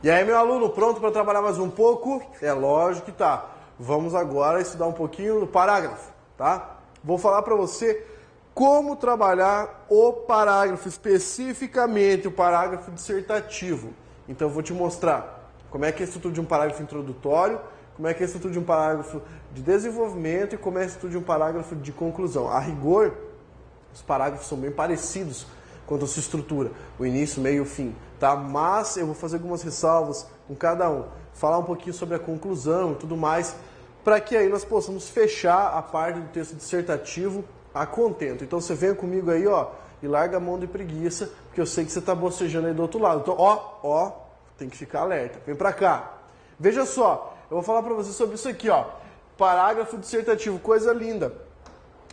E aí, meu aluno, pronto para trabalhar mais um pouco? É lógico que tá. Vamos agora estudar um pouquinho do parágrafo, tá? Vou falar para você como trabalhar o parágrafo, especificamente o parágrafo dissertativo. Então, eu vou te mostrar como é que é a estrutura de um parágrafo introdutório, como é que é a estrutura de um parágrafo de desenvolvimento e como é a estrutura de um parágrafo de conclusão. A rigor, os parágrafos são bem parecidos quanto à sua estrutura, o início, meio e o fim, tá? Mas eu vou fazer algumas ressalvas com cada um, falar um pouquinho sobre a conclusão e tudo mais, para que aí nós possamos fechar a parte do texto dissertativo a contento. Então você vem comigo aí, ó, e larga a mão de preguiça, porque eu sei que você está bocejando aí do outro lado. Então, ó, tem que ficar alerta. Vem para cá. Veja só, eu vou falar para você sobre isso aqui, ó. Parágrafo dissertativo, coisa linda.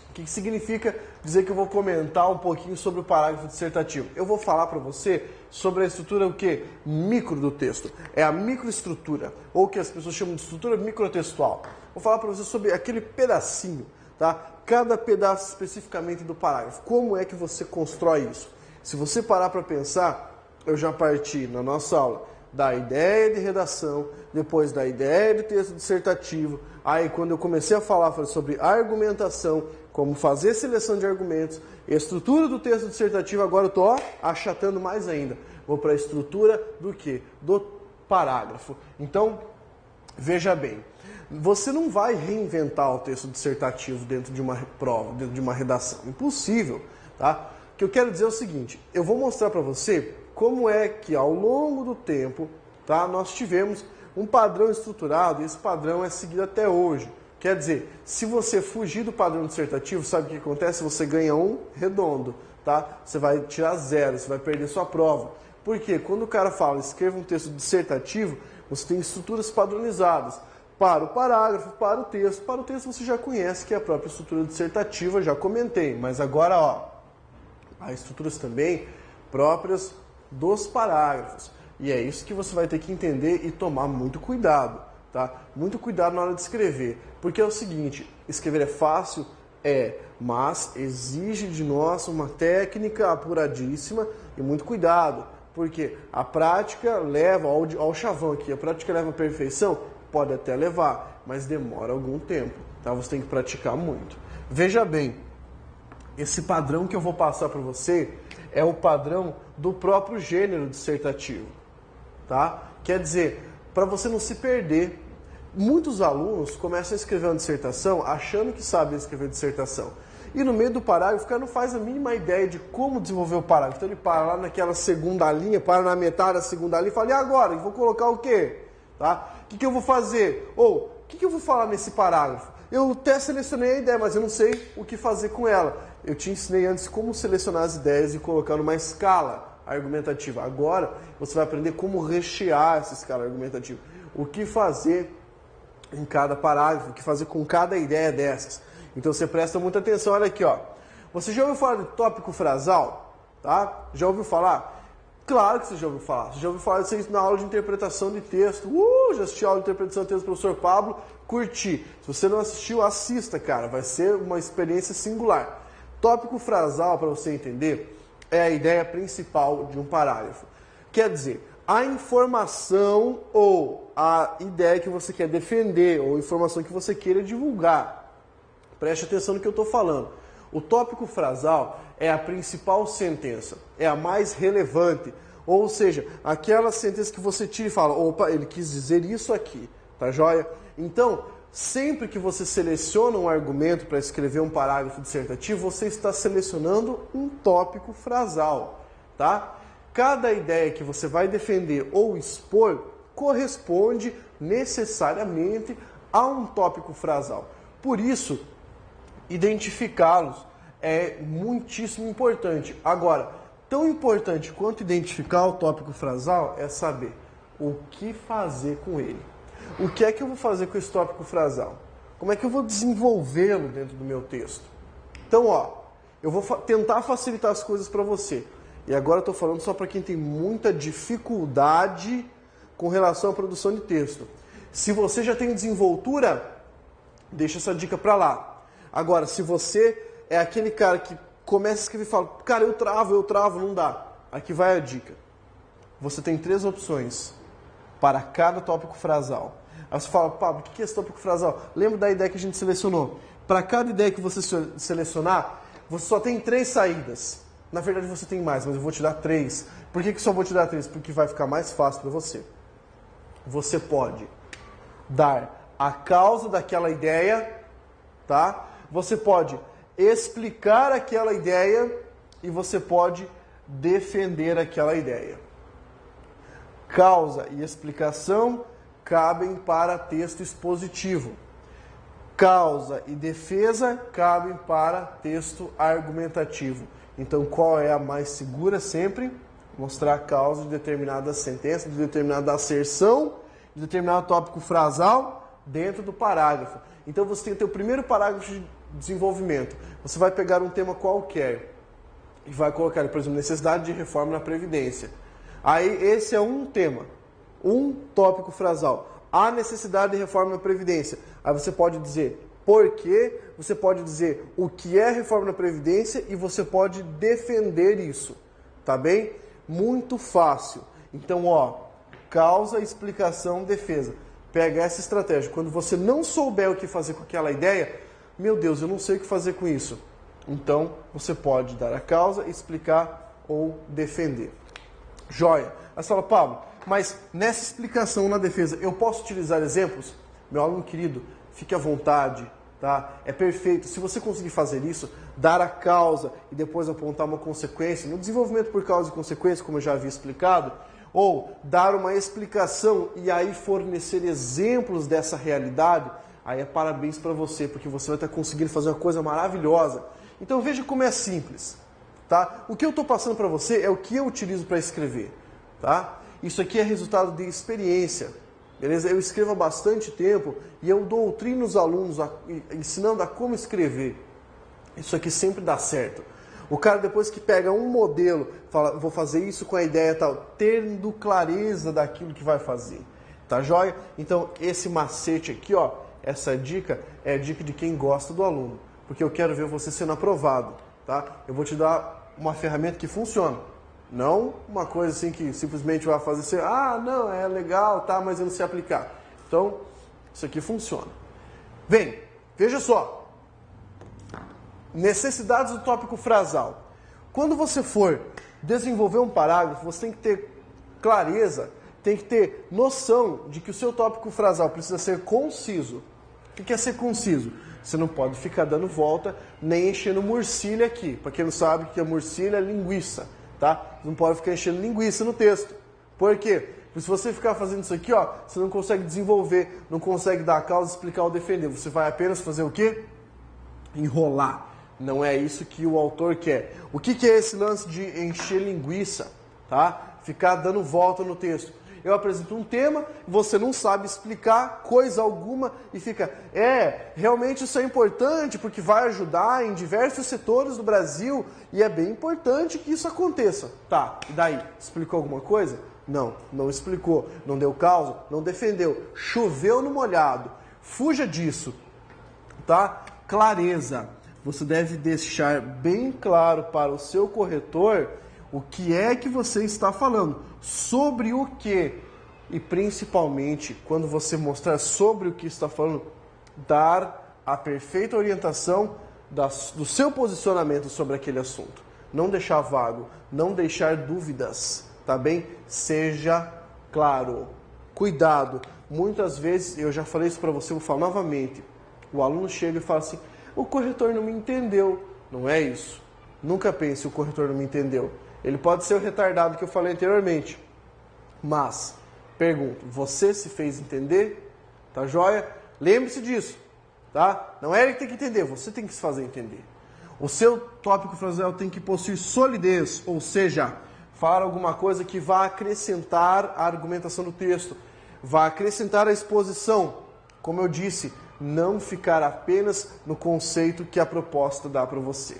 O que significa dizer que eu vou comentar um pouquinho sobre o parágrafo dissertativo? Eu vou falar para você sobre a estrutura o quê? Micro do texto. É a microestrutura, ou que as pessoas chamam de estrutura microtextual. Vou falar para você sobre aquele pedacinho, tá? Cada pedaço especificamente do parágrafo. Como é que você constrói isso? Se você parar para pensar, eu já parti na nossa aula da ideia de redação, depois da ideia de texto dissertativo. Aí, quando eu comecei a falar, falei sobre argumentação, como fazer seleção de argumentos, estrutura do texto dissertativo. Agora eu estou achatando mais ainda. Vou para a estrutura do quê? Do parágrafo. Então, veja bem, você não vai reinventar o texto dissertativo dentro de uma prova, dentro de uma redação. Impossível, tá? O que eu quero dizer é o seguinte, eu vou mostrar para você como é que ao longo do tempo, tá, nós tivemos um padrão estruturado e esse padrão é seguido até hoje. Quer dizer, se você fugir do padrão dissertativo, sabe o que acontece? Você ganha um redondo, tá? Você vai tirar 0, você vai perder sua prova. Por quê? Quando o cara fala, escreva um texto dissertativo, você tem estruturas padronizadas. Para o parágrafo, para o texto. Para o texto você já conhece que é a própria estrutura dissertativa, já comentei. Mas agora, ó, há estruturas também próprias dos parágrafos. E é isso que você vai ter que entender e tomar muito cuidado, tá? Muito cuidado na hora de escrever. Porque é o seguinte, escrever é fácil? É, mas exige de nós uma técnica apuradíssima e muito cuidado. Porque a prática leva ao chavão aqui, a prática leva à perfeição? Pode até levar, mas demora algum tempo, tá? Você tem que praticar muito. Veja bem, esse padrão que eu vou passar para você é o padrão do próprio gênero dissertativo, tá? Quer dizer, para você não se perder, muitos alunos começam a escrever uma dissertação achando que sabem escrever dissertação. E no meio do parágrafo, o cara não faz a mínima ideia de como desenvolver o parágrafo. Então ele para lá naquela segunda linha, para na metade da segunda linha e fala, e agora? Eu vou colocar o quê? Tá? O que eu vou fazer? Ou, o que eu vou falar nesse parágrafo? Eu até selecionei a ideia, mas eu não sei o que fazer com ela. Eu te ensinei antes como selecionar as ideias e colocar numa escala argumentativa. Agora, você vai aprender como rechear essa escala argumentativa. O que fazer em cada parágrafo, o que fazer com cada ideia dessas. Então, você presta muita atenção. Olha aqui, ó. Você já ouviu falar de tópico frasal? Tá? Já ouviu falar? Claro que você já ouviu falar. Você já ouviu falar disso na aula de interpretação de texto. Já assistiu a aula de interpretação de texto do professor Pablo? Curti. Se você não assistiu, assista, cara. Vai ser uma experiência singular. Tópico frasal, para você entender, é a ideia principal de um parágrafo. Quer dizer, a informação ou a ideia que você quer defender ou a informação que você queira divulgar. Preste atenção no que eu estou falando. O tópico frasal é a principal sentença, é a mais relevante. Ou seja, aquela sentença que você tira e fala, opa, ele quis dizer isso aqui, tá joia? Então, sempre que você seleciona um argumento para escrever um parágrafo dissertativo, você está selecionando um tópico frasal, tá? Cada ideia que você vai defender ou expor corresponde necessariamente a um tópico frasal. Por isso, identificá-los é muitíssimo importante. Agora, tão importante quanto identificar o tópico frasal é saber o que fazer com ele. O que é que eu vou fazer com esse tópico frasal? Como é que eu vou desenvolvê-lo dentro do meu texto? Então, ó, eu vou tentar facilitar as coisas para você. E agora eu estou falando só para quem tem muita dificuldade com relação à produção de texto. Se você já tem desenvoltura, deixa essa dica para lá. Agora, se você é aquele cara que começa a escrever e fala, cara, eu travo, não dá. Aqui vai a dica. Você tem 3 opções. para cada tópico frasal. Aí você fala, Pablo, o que é esse tópico frasal? Lembra da ideia que a gente selecionou? Para cada ideia que você selecionar, você só tem 3 saídas. Na verdade você tem mais, mas eu vou te dar 3. Por que só vou te dar 3? Porque vai ficar mais fácil para você. Você pode dar a causa daquela ideia, tá? Você pode explicar aquela ideia e você pode defender aquela ideia. Causa e explicação cabem para texto expositivo. Causa e defesa cabem para texto argumentativo. Então, qual é a mais segura sempre? Mostrar a causa de determinada sentença, de determinada asserção, de determinado tópico frasal dentro do parágrafo. Então, você tem o teu primeiro parágrafo de desenvolvimento. Você vai pegar um tema qualquer e vai colocar, por exemplo, necessidade de reforma na Previdência. Aí, esse é um tema, um tópico frasal. A necessidade de reforma na Previdência. Aí você pode dizer por quê, você pode dizer o que é reforma na Previdência e você pode defender isso. Tá bem? Muito fácil. Então, ó, causa, explicação, defesa. Pega essa estratégia. Quando você não souber o que fazer com aquela ideia, meu Deus, eu não sei o que fazer com isso. Então, você pode dar a causa, explicar ou defender. Joia. Aí você fala, Pablo, mas nessa explicação na defesa, eu posso utilizar exemplos? Meu aluno querido, fique à vontade, tá? É perfeito. Se você conseguir fazer isso, dar a causa e depois apontar uma consequência, no desenvolvimento por causa e consequência, como eu já havia explicado, ou dar uma explicação e aí fornecer exemplos dessa realidade, aí é parabéns para você, porque você vai estar conseguindo fazer uma coisa maravilhosa. Então veja como é simples, tá? O que eu estou passando para você é o que eu utilizo para escrever, tá? Isso aqui é resultado de experiência, beleza? Eu escrevo há bastante tempo e eu doutrino os alunos ensinando a como escrever. Isso aqui sempre dá certo. O cara, depois que pega um modelo, fala, vou fazer isso com a ideia tal, tendo clareza daquilo que vai fazer. Tá joia? Então, esse macete aqui, ó, essa dica é a dica de quem gosta do aluno. Porque eu quero ver você sendo aprovado, tá? Eu vou te dar uma ferramenta que funciona. Não uma coisa assim que simplesmente vai fazer você, não, é legal, tá, mas eu não sei aplicar. Então, isso aqui funciona. Vem, veja só. Necessidades do tópico frasal. Quando você for desenvolver um parágrafo, você tem que ter clareza, tem que ter noção de que o seu tópico frasal precisa ser conciso. O que é ser conciso? Você não pode ficar dando volta, nem enchendo murcilha aqui. Para quem não sabe, que a murcilha é linguiça, tá? Não pode ficar enchendo linguiça no texto. Por quê? Porque se você ficar fazendo isso aqui, ó, você não consegue desenvolver, não consegue dar a causa, explicar ou defender. Você vai apenas fazer o quê? Enrolar. Não é isso que o autor quer. O que é esse lance de encher linguiça, tá? Ficar dando volta no texto. Eu apresento um tema, você não sabe explicar coisa alguma e fica, realmente isso é importante porque vai ajudar em diversos setores do Brasil e é bem importante que isso aconteça. Tá, e daí? Explicou alguma coisa? Não, não explicou. Não deu causa? Não defendeu. Choveu no molhado. Fuja disso, tá? Clareza. Você deve deixar bem claro para o seu corretor o que é que você está falando, sobre o que, e principalmente quando você mostrar sobre o que está falando, dar a perfeita orientação do seu posicionamento sobre aquele assunto. Não deixar vago, não deixar dúvidas, tá bem? Seja claro. Cuidado, muitas vezes, eu já falei isso para você, vou falar novamente, o aluno chega e fala assim, o corretor não me entendeu. Não é isso. Nunca pense, o corretor não me entendeu. Ele pode ser o retardado que eu falei anteriormente. Mas, pergunto, você se fez entender? Tá joia? Lembre-se disso, tá? Não é ele que tem que entender, você tem que se fazer entender. O seu tópico frasal tem que possuir solidez, ou seja, falar alguma coisa que vá acrescentar a argumentação do texto, vá acrescentar a exposição. Como eu disse, não ficar apenas no conceito que a proposta dá para você.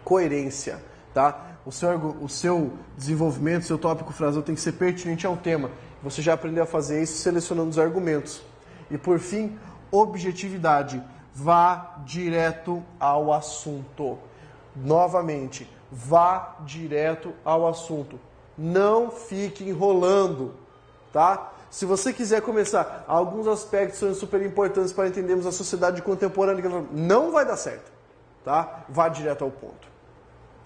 Coerência, tá? O seu desenvolvimento, o seu tópico frasal tem que ser pertinente ao tema. Você já aprendeu a fazer isso selecionando os argumentos. E por fim, objetividade. Vá direto ao assunto. Novamente, vá direto ao assunto. Não fique enrolando, tá? Se você quiser começar, alguns aspectos são super importantes para entendermos a sociedade contemporânea, não vai dar certo, tá? Vá direto ao ponto.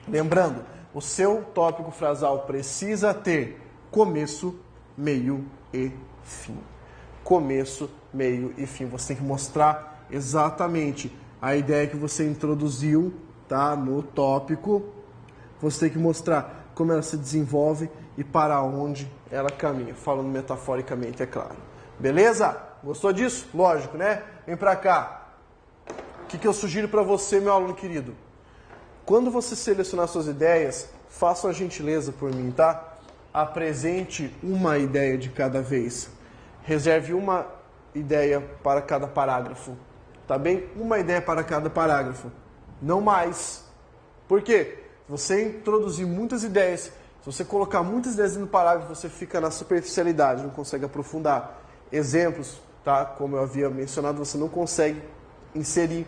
Lembrando, o seu tópico frasal precisa ter começo, meio e fim. Começo, meio e fim. Você tem que mostrar exatamente a ideia que você introduziu, tá, no tópico. Você tem que mostrar como ela se desenvolve e para onde ela caminha, falando metaforicamente, é claro. Beleza? Gostou disso? Lógico, né? Vem pra cá. O que eu sugiro para você, meu aluno querido? Quando você selecionar suas ideias, faça uma gentileza por mim, tá? Apresente uma ideia de cada vez. Reserve uma ideia para cada parágrafo, tá bem? Uma ideia para cada parágrafo, não mais. Por quê? Se você introduzir muitas ideias, se você colocar muitas ideias no parágrafo, você fica na superficialidade, não consegue aprofundar. Exemplos, tá? Como eu havia mencionado, você não consegue inserir,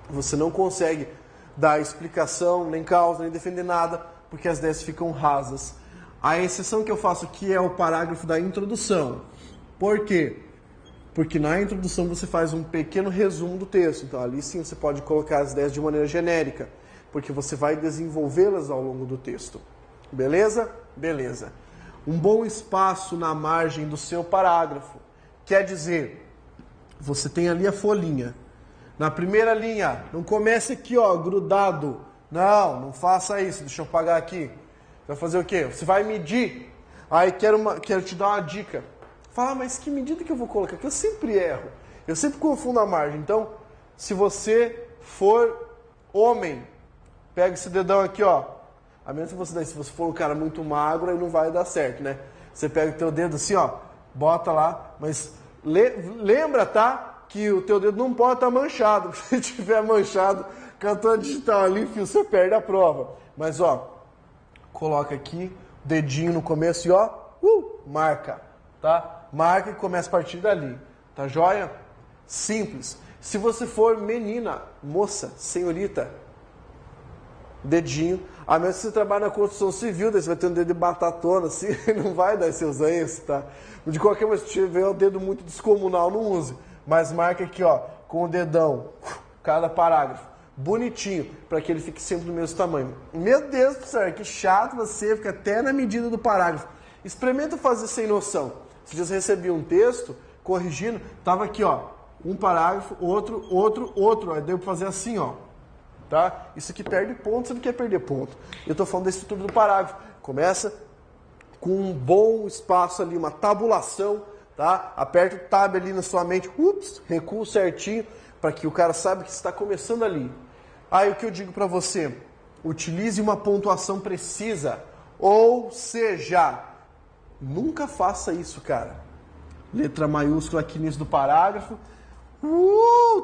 você não consegue dar explicação, nem causa, nem defender nada, porque as ideias ficam rasas. A exceção que eu faço aqui é o parágrafo da introdução. Por quê? Porque na introdução você faz um pequeno resumo do texto. Então ali sim você pode colocar as ideias de maneira genérica, porque você vai desenvolvê-las ao longo do texto. Beleza? Beleza. Um bom espaço na margem do seu parágrafo. Quer dizer, você tem ali a folhinha. Na primeira linha, não comece aqui, ó, grudado. Não faça isso. Deixa eu apagar aqui. Você vai fazer o quê? Você vai medir. Aí quero te dar uma dica. Fala, mas que medida que eu vou colocar? Que eu sempre erro. Eu sempre confundo a margem. Então, se você for homem, pega esse dedão aqui, ó. A menos que se você for um cara muito magro, aí não vai dar certo, né? Você pega o teu dedo assim, ó, bota lá, mas lembra, tá? Que o teu dedo não pode estar manchado. Se tiver manchado, cantor digital ali, filho, você perde a prova. Mas, ó, coloca aqui, dedinho no começo e, ó, marca, tá? Marca e começa a partir dali, tá joia? Simples. Se você for menina, moça, senhorita, dedinho, a menos que você trabalhe na construção civil, daí você vai ter um dedo de batatona, assim, não vai dar seus isso, tá? De qualquer maneira, se tiver um dedo muito descomunal, não use. Mas marca aqui, ó, com o dedão, cada parágrafo, bonitinho, para que ele fique sempre do mesmo tamanho. Meu Deus do céu, que chato você, fica até na medida do parágrafo. Experimenta fazer sem noção. Se você recebia um texto, corrigindo, tava aqui, ó, um parágrafo, outro, aí deu para fazer assim, ó. Tá? Isso aqui perde ponto, você não quer perder ponto. Eu estou falando da estrutura do parágrafo. Começa com um bom espaço ali, uma tabulação, tá? Aperta o tab ali na sua mente, recua certinho, para que o cara saiba que está começando ali. Aí o que eu digo para você, utilize uma pontuação precisa, ou seja, nunca faça isso, cara. Letra maiúscula aqui no início do parágrafo,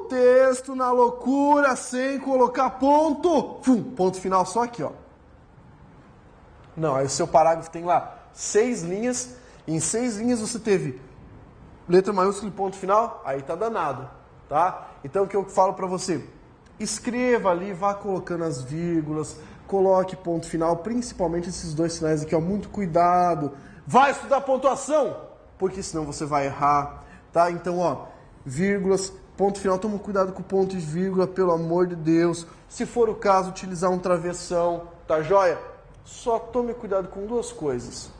texto na loucura, sem colocar ponto. Ponto final só aqui, ó. Não, aí o seu parágrafo tem lá 6 linhas. Em 6 linhas você teve letra maiúscula e ponto final. Aí tá danado, tá? Então o que eu falo pra você? Escreva ali, vá colocando as vírgulas, coloque ponto final, principalmente esses 2 sinais aqui, ó. Muito cuidado. Vai estudar pontuação, porque senão você vai errar, tá? Então, ó, vírgulas, ponto final, toma cuidado com ponto e vírgula, pelo amor de Deus. Se for o caso, utilizar um travessão, tá joia? Só tome cuidado com 2 coisas.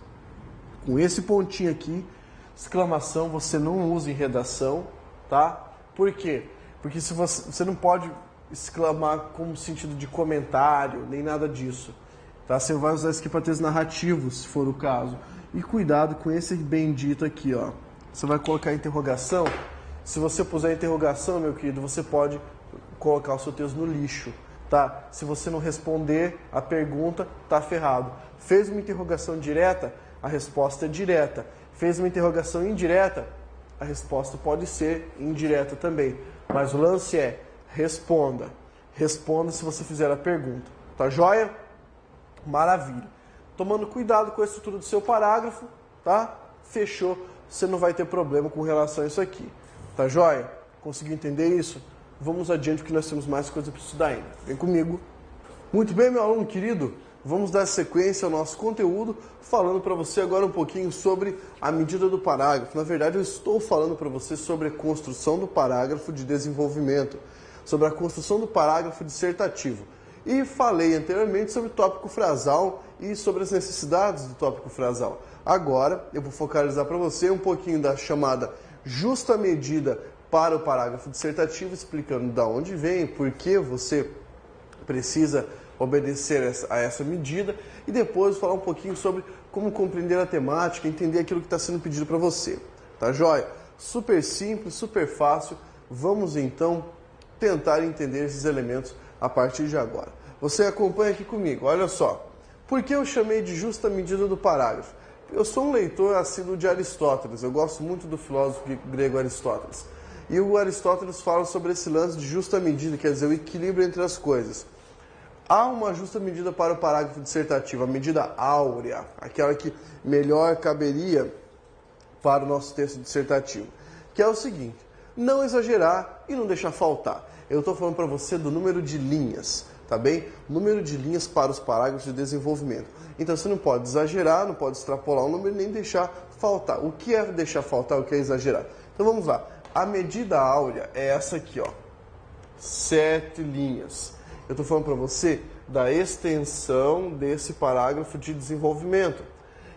Com esse pontinho aqui, exclamação, você não usa em redação, tá? Por quê? Porque se você não pode exclamar com sentido de comentário, nem nada disso, tá? Você vai usar isso aqui para textos narrativos, se for o caso. E cuidado com esse bendito aqui, ó. Você vai colocar interrogação. Se você puser interrogação, meu querido, você pode colocar o seu texto no lixo, tá? Se você não responder a pergunta, tá ferrado. Fez uma interrogação direta, a resposta é direta. Fez uma interrogação indireta, a resposta pode ser indireta também. Mas o lance é, responda. Responda se você fizer a pergunta. Tá joia? Maravilha. Tomando cuidado com a estrutura do seu parágrafo, tá? Fechou. Você não vai ter problema com relação a isso aqui. Tá joia? Conseguiu entender isso? Vamos adiante porque nós temos mais coisa para estudar ainda. Vem comigo. Muito bem, meu aluno querido. vamos dar sequência ao nosso conteúdo, falando para você agora um pouquinho sobre a medida do parágrafo. Na verdade, eu estou falando para você sobre a construção do parágrafo de desenvolvimento, sobre a construção do parágrafo dissertativo. E falei anteriormente sobre o tópico frasal e sobre as necessidades do tópico frasal. Agora, eu vou focalizar para você um pouquinho da chamada justa medida para o parágrafo dissertativo, explicando de onde vem, por que você precisa obedecer a essa medida, e depois falar um pouquinho sobre como compreender a temática, entender aquilo que está sendo pedido para você. Tá joia? Super simples, super fácil. Vamos então tentar entender esses elementos a partir de agora. Você acompanha aqui comigo, olha só. Por que eu chamei de justa medida do parágrafo? Eu sou um leitor assíduo de Aristóteles, eu gosto muito do filósofo grego Aristóteles. E o Aristóteles fala sobre esse lance de justa medida, quer dizer, o equilíbrio entre as coisas. Há uma justa medida para o parágrafo dissertativo, a medida áurea, aquela que melhor caberia para o nosso texto dissertativo, que é o seguinte: não exagerar e não deixar faltar. Eu estou falando para você do número de linhas, tá bem? Número de linhas para os parágrafos de desenvolvimento. Então você não pode exagerar, não pode extrapolar o número nem deixar faltar. O que é deixar faltar, o que é exagerar? Então vamos lá. A medida áurea é essa aqui, ó. 7 linhas. Eu estou falando para você da extensão desse parágrafo de desenvolvimento.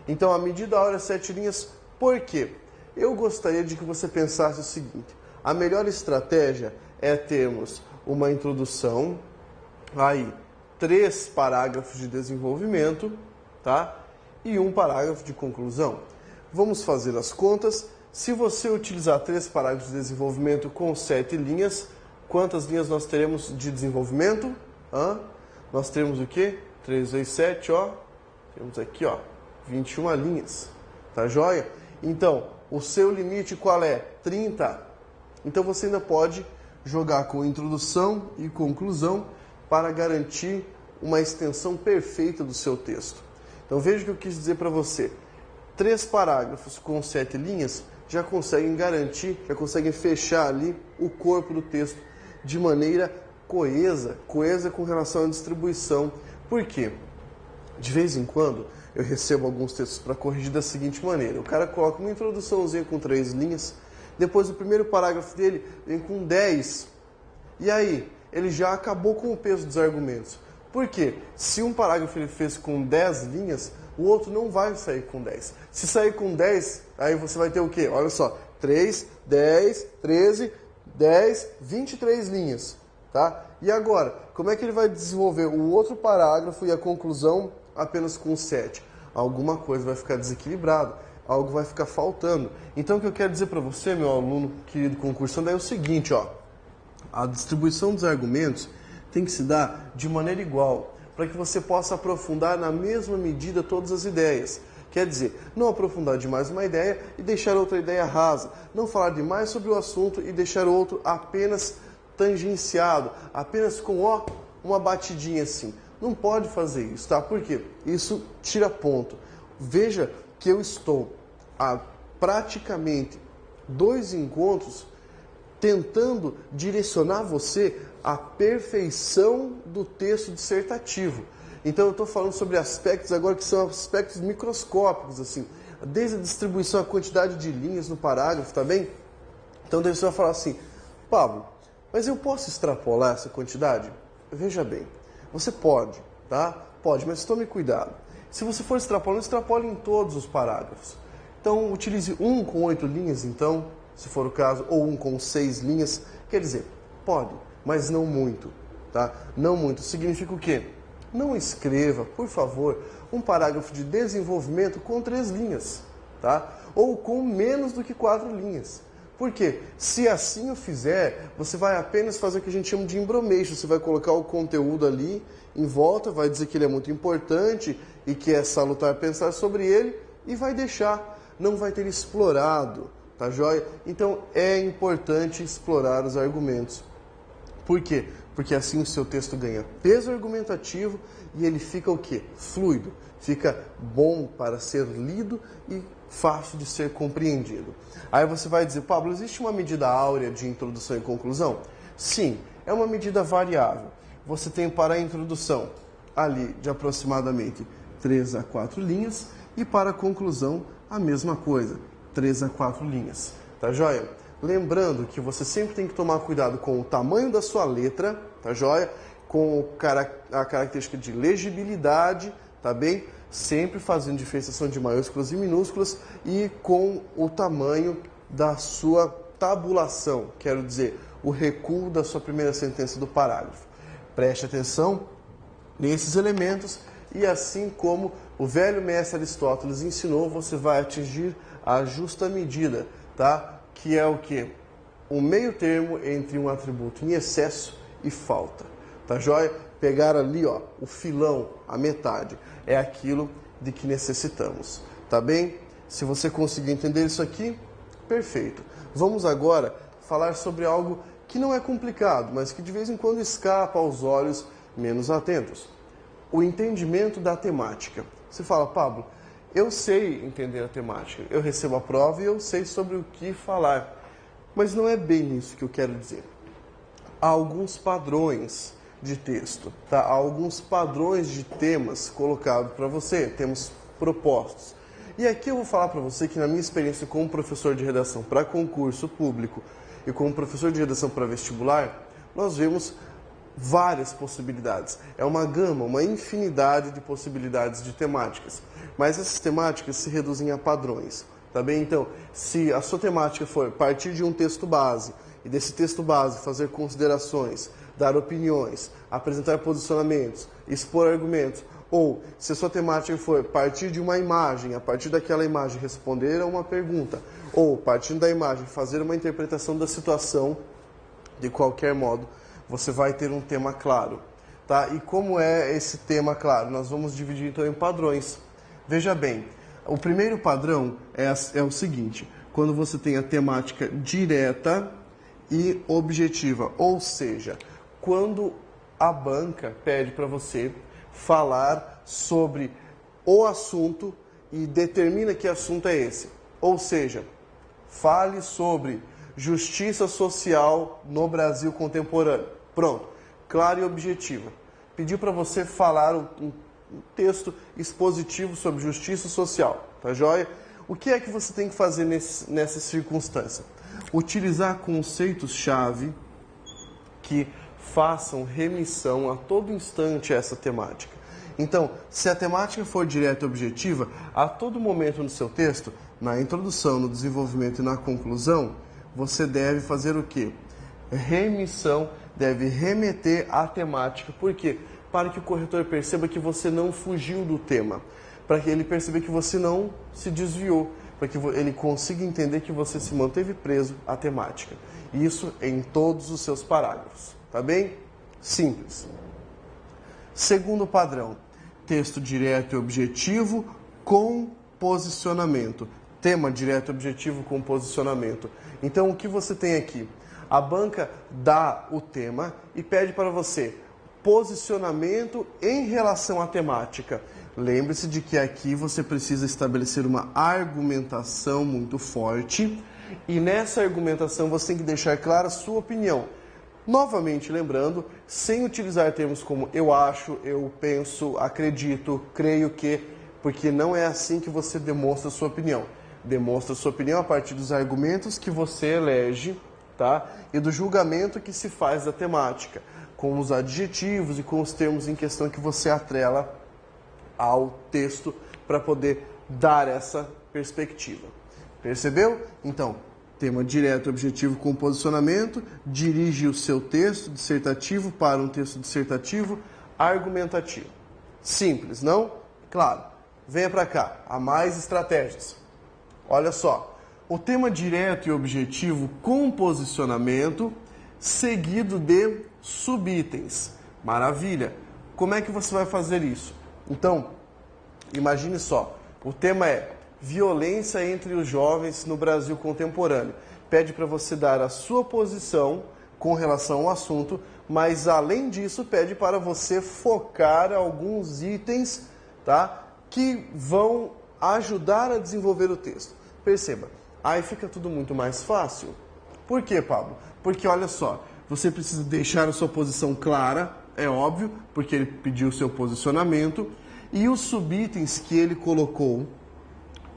Então, a medida áurea é 7 linhas, por quê? Eu gostaria de que você pensasse o seguinte: a melhor estratégia é termos uma introdução, aí 3 parágrafos de desenvolvimento, tá? E um parágrafo de conclusão. Vamos fazer as contas. Se você utilizar 3 parágrafos de desenvolvimento com 7 linhas, quantas linhas nós teremos de desenvolvimento? Nós teremos o quê? 3 vezes 7, ó. Temos aqui, ó, 21 linhas. Tá joia? Então, o seu limite qual é? 30. Então você ainda pode jogar com introdução e conclusão para garantir uma extensão perfeita do seu texto. Então veja o que eu quis dizer para você. 3 parágrafos com 7 linhas já conseguem garantir, já conseguem fechar ali o corpo do texto de maneira coesa com relação à distribuição. Por quê? De vez em quando eu recebo alguns textos para corrigir da seguinte maneira: o cara coloca uma introduçãozinha com 3 linhas, depois o primeiro parágrafo dele vem com 10, e aí ele já acabou com o peso dos argumentos. Por quê? Se um parágrafo ele fez com 10 linhas, o outro não vai sair com 10. Se sair com 10, aí você vai ter o quê? Olha só, 3, 10, 13, 10, 23 linhas. Tá? E agora, como é que ele vai desenvolver o outro parágrafo e a conclusão apenas com 7? Alguma coisa vai ficar desequilibrado, algo vai ficar faltando. Então o que eu quero dizer para você, meu aluno querido concursando, é o seguinte, ó. A distribuição dos argumentos tem que se dar de maneira igual, para que você possa aprofundar na mesma medida todas as ideias. Quer dizer, não aprofundar demais uma ideia e deixar outra ideia rasa. Não falar demais sobre o assunto e deixar o outro apenas tangenciado, apenas com uma batidinha assim. Não pode fazer isso, tá? Por quê? Isso tira ponto. Veja que eu estou há praticamente 2 encontros tentando direcionar você à perfeição do texto dissertativo. Então eu estou falando sobre aspectos agora que são aspectos microscópicos, assim, desde a distribuição, a quantidade de linhas no parágrafo, tá bem? Então daí você vai falar assim: Pablo, mas eu posso extrapolar essa quantidade? Veja bem, você pode, tá? Pode, mas tome cuidado. Se você for extrapolando, extrapole em todos os parágrafos. Então utilize um com 8 linhas, então, se for o caso, ou um com 6 linhas. Quer dizer, pode, mas não muito, tá? Não muito. Significa o quê? Não escreva, por favor, um parágrafo de desenvolvimento com 3 linhas, tá? Ou com menos do que 4 linhas. Por quê? Se assim o fizer, você vai apenas fazer o que a gente chama de embromation. Você vai colocar o conteúdo ali em volta, vai dizer que ele é muito importante e que é salutar pensar sobre ele e vai deixar. Não vai ter explorado, tá joia? Então é importante explorar os argumentos. Por quê? Porque assim o seu texto ganha peso argumentativo e ele fica o quê? Fluido. Fica bom para ser lido e fácil de ser compreendido. Aí você vai dizer: Pablo, existe uma medida áurea de introdução e conclusão? Sim, é uma medida variável. Você tem para a introdução ali de aproximadamente 3 a 4 linhas e para a conclusão a mesma coisa, 3 a 4 linhas, tá joia? Lembrando que você sempre tem que tomar cuidado com o tamanho da sua letra, tá joia? Com a característica de legibilidade, tá bem? Sempre fazendo diferenciação de maiúsculas e minúsculas e com o tamanho da sua tabulação, quero dizer, o recuo da sua primeira sentença do parágrafo. Preste atenção nesses elementos e assim como o velho mestre Aristóteles ensinou, você vai atingir a justa medida, tá? Que é o quê? O meio termo entre um atributo em excesso e falta. Tá joia? Pegar ali, ó, o filão, a metade, é aquilo de que necessitamos. Tá bem? Se você conseguir entender isso aqui, perfeito. Vamos agora falar sobre algo que não é complicado, mas que de vez em quando escapa aos olhos menos atentos. O entendimento da temática. Você fala, Pablo, eu sei entender a temática, eu recebo a prova e eu sei sobre o que falar. Mas não é bem isso que eu quero dizer. Há alguns padrões de texto, tá? Há alguns padrões de temas colocados para você, temas propostos. E aqui eu vou falar para você que na minha experiência como professor de redação para concurso público e como professor de redação para vestibular, nós vemos várias possibilidades. É uma gama, uma infinidade de possibilidades de temáticas. Mas essas temáticas se reduzem a padrões, tá bem? Então, se a sua temática for partir de um texto base e desse texto base fazer considerações, dar opiniões, apresentar posicionamentos, expor argumentos, ou se a sua temática for partir de uma imagem, a partir daquela imagem responder a uma pergunta, ou partindo da imagem fazer uma interpretação da situação, de qualquer modo, você vai ter um tema claro, tá? E como é esse tema claro? Nós vamos dividir então em padrões. Veja bem, o primeiro padrão é o seguinte, quando você tem a temática direta e objetiva, ou seja, quando a banca pede para você falar sobre o assunto e determina que assunto é esse. Ou seja, fale sobre justiça social no Brasil contemporâneo. Pronto, claro e objetivo. Pediu para você falar um texto expositivo sobre justiça social, tá joia? O que é que você tem que fazer nessa circunstância? Utilizar conceitos-chave que façam remissão a todo instante a essa temática. Então, se a temática for direta e objetiva, a todo momento no seu texto, na introdução, no desenvolvimento e na conclusão, você deve fazer o quê? Remissão, deve remeter à temática. Por quê? Para que o corretor perceba que você não fugiu do tema, para que ele perceba que você não se desviou, para que ele consiga entender que você se manteve preso à temática. Isso em todos os seus parágrafos, tá bem? Simples. Segundo padrão, texto direto e objetivo com posicionamento. Tema direto e objetivo com posicionamento. Então, o que você tem aqui? A banca dá o tema e pede para você posicionamento em relação à temática. Lembre-se de que aqui você precisa estabelecer uma argumentação muito forte e nessa argumentação você tem que deixar clara a sua opinião. Novamente lembrando, sem utilizar termos como eu acho, eu penso, acredito, creio que, porque não é assim que você demonstra sua opinião. Demonstra sua opinião a partir dos argumentos que você elege, tá? E do julgamento que se faz da temática, com os adjetivos e com os termos em questão que você atrela ao texto para poder dar essa perspectiva. Percebeu? Então, tema direto, objetivo com posicionamento, dirige o seu texto dissertativo para um texto dissertativo argumentativo. Simples, não? Claro. Venha para cá, há mais estratégias. Olha só, o tema direto e objetivo com posicionamento, seguido de subitens. Maravilha! Como é que você vai fazer isso? Então, imagine só, o tema é violência entre os jovens no Brasil contemporâneo. Pede para você dar a sua posição com relação ao assunto, mas além disso pede para você focar alguns itens, tá, que vão ajudar a desenvolver o texto. Perceba, aí fica tudo muito mais fácil. Por quê, Pablo? Porque olha só, você precisa deixar a sua posição clara, é óbvio, porque ele pediu o seu posicionamento, e os subitens que ele colocou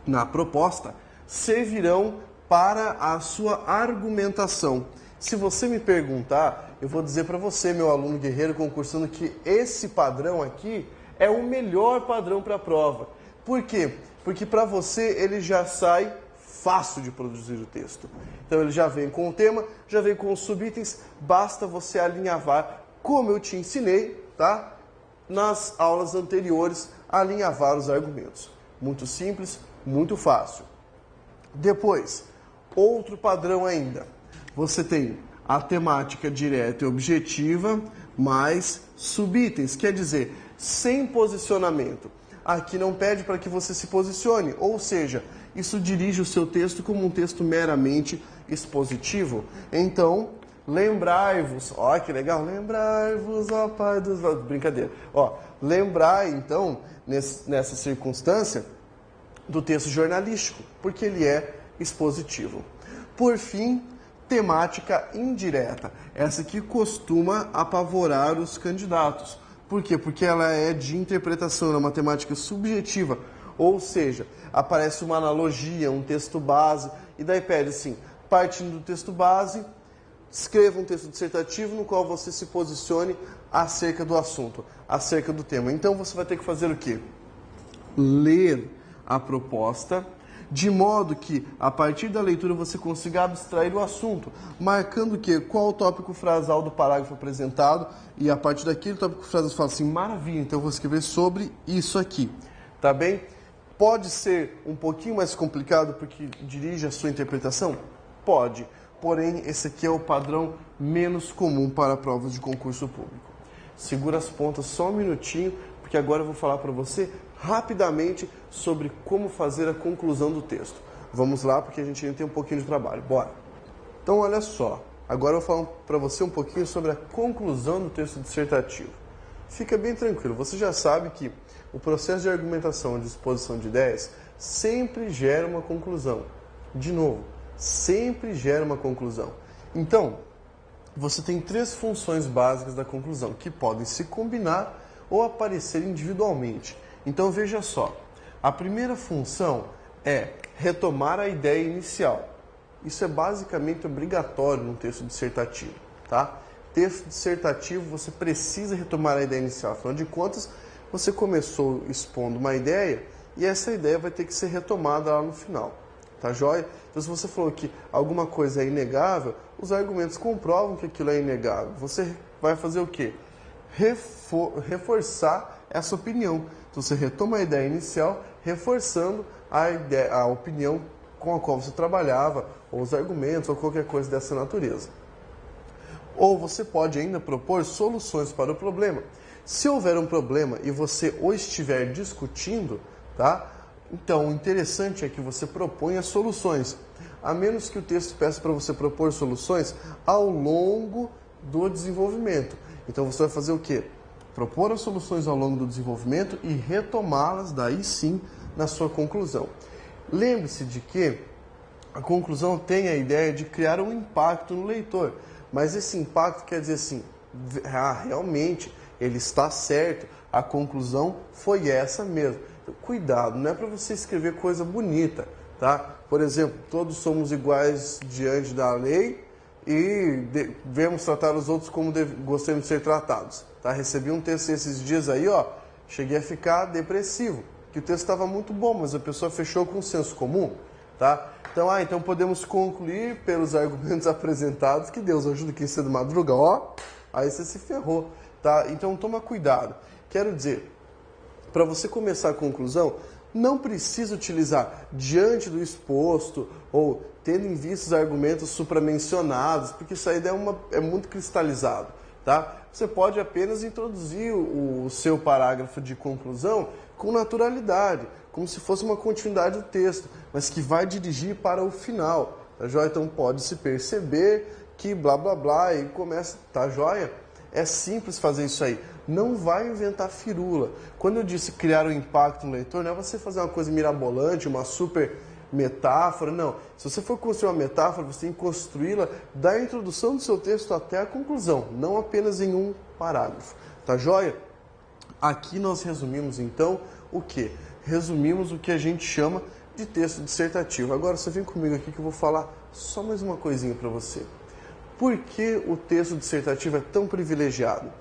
na proposta servirão para a sua argumentação. Se você me perguntar, eu vou dizer para você, meu aluno guerreiro concursando, que esse padrão aqui é o melhor padrão para a prova. Por quê? Porque para você ele já sai fácil de produzir o texto. Então ele já vem com o tema, já vem com os subitens, basta você alinhavar, como eu te ensinei, tá? Nas aulas anteriores, alinhavar os argumentos. Muito simples, muito fácil. Depois, outro padrão ainda. Você tem a temática direta e objetiva, mais subitens, quer dizer, sem posicionamento. Aqui não pede para que você se posicione, ou seja, isso dirige o seu texto como um texto meramente expositivo. Então, lembrai-vos, ó que legal, lembrai-vos, ó Pai dos... Brincadeira. Ó, lembrai, então, nessa circunstância, do texto jornalístico, porque ele é expositivo. Por fim, temática indireta. Essa que costuma apavorar os candidatos. Por quê? Porque ela é de interpretação, é uma temática subjetiva. Ou seja, aparece uma analogia, um texto base, e daí pede assim, partindo do texto base, escreva um texto dissertativo no qual você se posicione acerca do assunto, acerca do tema. Então você vai ter que fazer o quê? Ler a proposta, de modo que, a partir da leitura, você consiga abstrair o assunto, marcando que qual o tópico frasal do parágrafo apresentado, e a partir daquele tópico frasal você fala assim, maravilha, então eu vou escrever sobre isso aqui, tá bem? Pode ser um pouquinho mais complicado porque dirige a sua interpretação? Pode, porém esse aqui é o padrão menos comum para provas de concurso público. Segura as pontas só um minutinho, porque agora eu vou falar para você rapidamente sobre como fazer a conclusão do texto. Vamos lá, porque a gente ainda tem um pouquinho de trabalho. Bora! Então, olha só. Agora eu vou falar para você um pouquinho sobre a conclusão do texto dissertativo. Fica bem tranquilo. Você já sabe que o processo de argumentação e de exposição de ideias sempre gera uma conclusão. De novo, sempre gera uma conclusão. Então, você tem 3 funções básicas da conclusão, que podem se combinar ou aparecer individualmente. Então veja só, a primeira função é retomar a ideia inicial. Isso é basicamente obrigatório no texto dissertativo, tá? Texto dissertativo você precisa retomar a ideia inicial, afinal de contas você começou expondo uma ideia e essa ideia vai ter que ser retomada lá no final, tá joia? Então se você falou que alguma coisa é inegável, os argumentos comprovam que aquilo é inegável. Você vai fazer o quê? Reforçar essa opinião. Então você retoma a ideia inicial, reforçando a opinião com a qual você trabalhava, ou os argumentos, ou qualquer coisa dessa natureza. Ou você pode ainda propor soluções para o problema. Se houver um problema e você o estiver discutindo, tá? Então o interessante é que você proponha soluções, a menos que o texto peça para você propor soluções ao longo do desenvolvimento. Então você vai fazer o quê? Propor as soluções ao longo do desenvolvimento e retomá-las daí sim na sua conclusão. Lembre-se de que a conclusão tem a ideia de criar um impacto no leitor, mas esse impacto quer dizer assim, realmente ele está certo, a conclusão foi essa mesmo. Então, cuidado, não é para você escrever coisa bonita, tá? Por exemplo, todos somos iguais diante da lei e devemos tratar os outros como gostamos de ser tratados. Tá? Recebi um texto esses dias aí, ó, cheguei a ficar depressivo, que o texto estava muito bom, mas a pessoa fechou com o senso comum, tá? Então podemos concluir pelos argumentos apresentados que Deus ajuda quem cedo madruga, ó, aí você se ferrou, tá? Então toma cuidado. Quero dizer, para você começar a conclusão, não precisa utilizar diante do exposto ou tendo em vista os argumentos supramencionados, porque isso aí é muito cristalizado, tá? Você pode apenas introduzir o seu parágrafo de conclusão com naturalidade, como se fosse uma continuidade do texto, mas que vai dirigir para o final, tá joia? Então pode-se perceber que blá blá blá e começa, tá joia? É simples fazer isso aí. Não vai inventar firula. Quando eu disse criar um impacto no leitor, não é você fazer uma coisa mirabolante, uma super metáfora, não. Se você for construir uma metáfora, você tem que construí-la da introdução do seu texto até a conclusão, não apenas em um parágrafo. Tá joia? Aqui nós resumimos então o quê? Resumimos o que a gente chama de texto dissertativo. Agora você vem comigo aqui que eu vou falar só mais uma coisinha para você. Por que o texto dissertativo é tão privilegiado?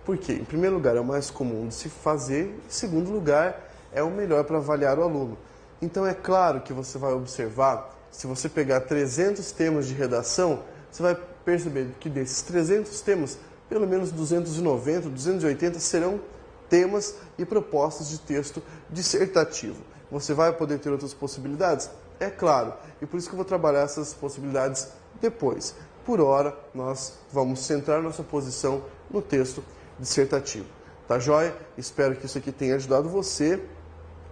Porque, em primeiro lugar, é o mais comum de se fazer, em segundo lugar, é o melhor para avaliar o aluno. Então é claro que você vai observar, se você pegar 300 temas de redação, você vai perceber que desses 300 temas, pelo menos 290, 280 serão temas e propostas de texto dissertativo. Você vai poder ter outras possibilidades? É claro, e por isso que eu vou trabalhar essas possibilidades depois. Por hora, nós vamos centrar nossa posição no texto dissertativo. Tá joia? Espero que isso aqui tenha ajudado você.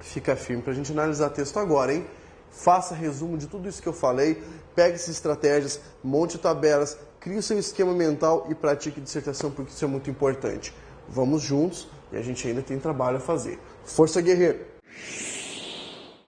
Fica firme para a gente analisar texto agora, hein? Faça resumo de tudo isso que eu falei, pegue essas estratégias, monte tabelas, crie o seu esquema mental e pratique dissertação, porque isso é muito importante. Vamos juntos e a gente ainda tem trabalho a fazer. Força, guerreiro!